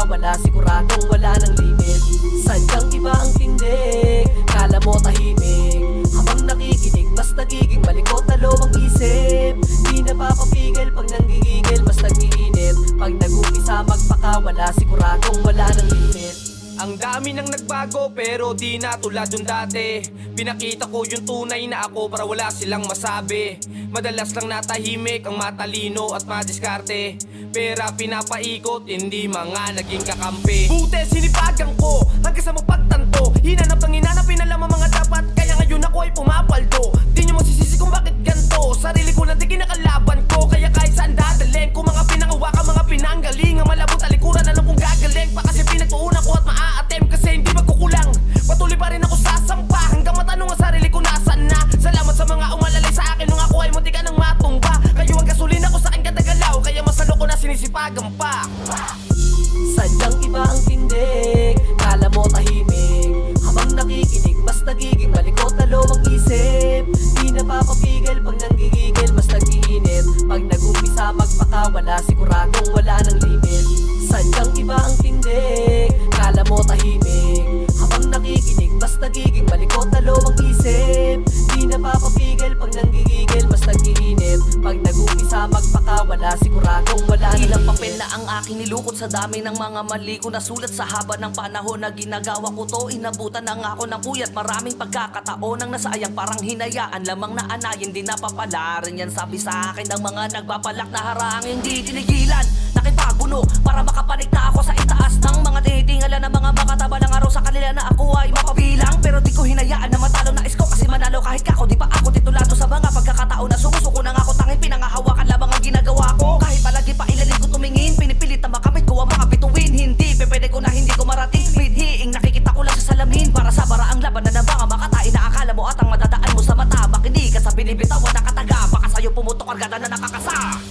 magpakawala, siguradong wala ng limit. Sadyang iba ang tindig, kala mo tahimik. Habang nakikinig, mas nagiging malikot na lowang isip. Di napapapigil pag nanggigigil, mas nag-iinit. Pag nag-umpisa magpakawala, siguradong wala ng limit. Ang dami nang nagbago pero di na tulad yung dati. Pinakita ko yung tunay na ako para wala silang masabi. Madalas lang natahimik ang matalino at madiskarte. Pera pinapaikot, hindi mga naging kakampi. Buti sinipagan ko hanggang sa mapagtanto. Hinanap ng hinanap, pinalam ang mga dapat. Kaya ngayon ako ay pumapaldo. Di nyo masisisi kung bakit ganto. Sarili ko lang di kinakalaban ko. Kaya kahit saan dadaling ko, mga pinangawakan, mga pinanggaling. Ang malabot talikuran, alam kong gagaling. Pa kasi pinagtuunan ko at maa-attempt kasi hindi magkukulang. Patuloy pa rin ako sasampa hanggang matanong ang sarili ko nasan na. Salamat sa mga umalalay sa akin nung ako ay munti ka nang matumba. Kayo ang gasolina ko sa akin kadagalaw, kaya masalo ko na sinisipagan pa. Sadyang iba ang tindig, kala mo tahimik. Habang nakikinig, mas nagiging malikot na lowang isip. Di napapapigil pag nanggigigil, mas nag-iinit. Pag nag-umpisa magpakawala, siguradong wala ng limit. Sadyang iba ang tindig, kala mo tahimik. Habang nakikinig, mas nagiging malikot na lowang isip. Di napapapigil pag nanggigigil, mas nag-iinit. Pag nag-umpisa magpakawala, siguradong wala ng Ilang limit. papel na ang aking nilukot sa dami ng mga mali ko nasulat sa haba ng panahon na ginagawa ko to. Inabutan na nga ako ng puyat, maraming pagkakataon ang nasayang parang hinayaan lamang na anayin, di napapalarin yan. Sabi sa akin ng mga nagpapalak na harang hindi tinigilan. Nakipaguno para makapanik na ako sa itaas ng mga tinitingala ng mga makataba ng araw sa kanila na ako ay mapabilang. Pero di ko hinayaan na matalo na isko kasi manalo kahit kako. Di pa ako titulado sa mga pagkakataon na sumusuko na nga ako, tanging pinangahawakan lamang ang ginagawa ko. Kahit palagi pa ilalim ko tumingin, pinipilit na makamit ko ang mga bituin. Hindi pwede ko na hindi ko marating midhiing, nakikita ko lang sa salamin. Para sa baraang laban na mga makatain na akala mo at ang madadaan mo sa mata. Makinig ka sa binibitawan na kataga, baka sa'yo pumutok argada na nakakasa.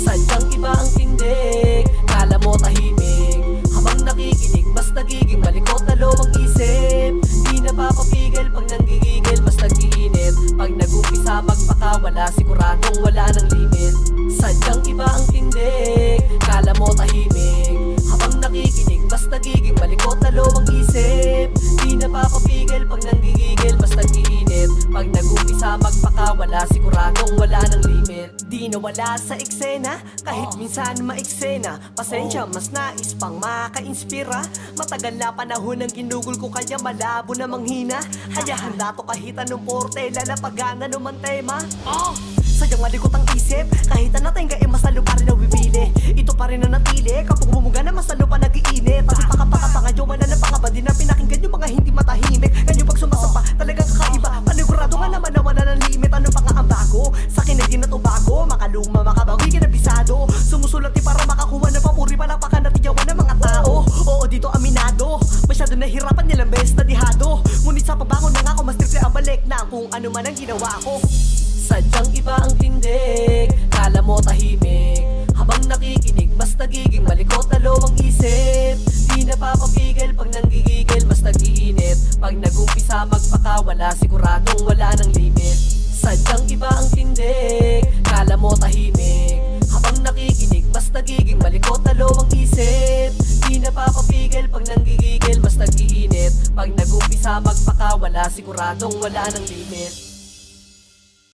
Sadyang iba ang tindig, kala mo tahimik. Habang nakikinig, mas nagiging malikot na lowang isip. Di napapapigil pag nanggigigil, mas nag-iinit. Pag nag-umpisa magpakawala, siguradong wala ng limit. Sadyang iba ang tindig, kala mo tahimik. Habang nakikinig, mas nagiging malikot na lowang isip. Di napapapigil pag nanggigigil, mas nag-iinit. Pag nag-umpisa magpakawala, siguradong wala ng limit. Di nawala sa eksena, kahit minsan maeksena. Pasensya, mas nais pang maka-inspira. Matagal na panahon ang ginugol ko, kaya malabo na manghina. Kaya handa to kahit anong porte, lalapagan na naman tema. Sadyang malikot ang isip, kahit na natin kaya masalo pa rin ang bibili. Ito pa rin ang natili, kapag bumuga na masalo pa nag-iinit. Pati pakapakapangadyo, wala na pangaba, di na pinakinggan yung mga hindi matahimik. Ngayon pag sumasapa, talagang kakaiba. Panigurado nga naman na wala ng limit. Ano pa nga ang bago? Sa akin ay di na to bago. Makaluma, makabawi, kinabisado. Sumusulat para makakuha ng papuri, palakpakan at tiyawan ng mga tao. Oo, dito aminado, masyado nahirapan nilang best na dihado. Ngunit sa pabangon na nga ako, mas tripli ang balik na kung ano man ang ginawa ko. Sadyang iba ang tindig, kala mo tahimik. Habang nakikinig, mas nagiging malikot na lowang isip. Di napapapigil pag nanggigigil, mas nag-iinit. Pag nag-umpisa magpakawala, siguradong wala ng limit. Sadyang iba ang tindig, kala mo tahimik. Habang nakikinig, mas nagiging malikot na lowang isip. Di napapapigil pag nanggigigil, mas nag-iinit. Pag nag-umpisa magpakawala, siguradong wala ng limit.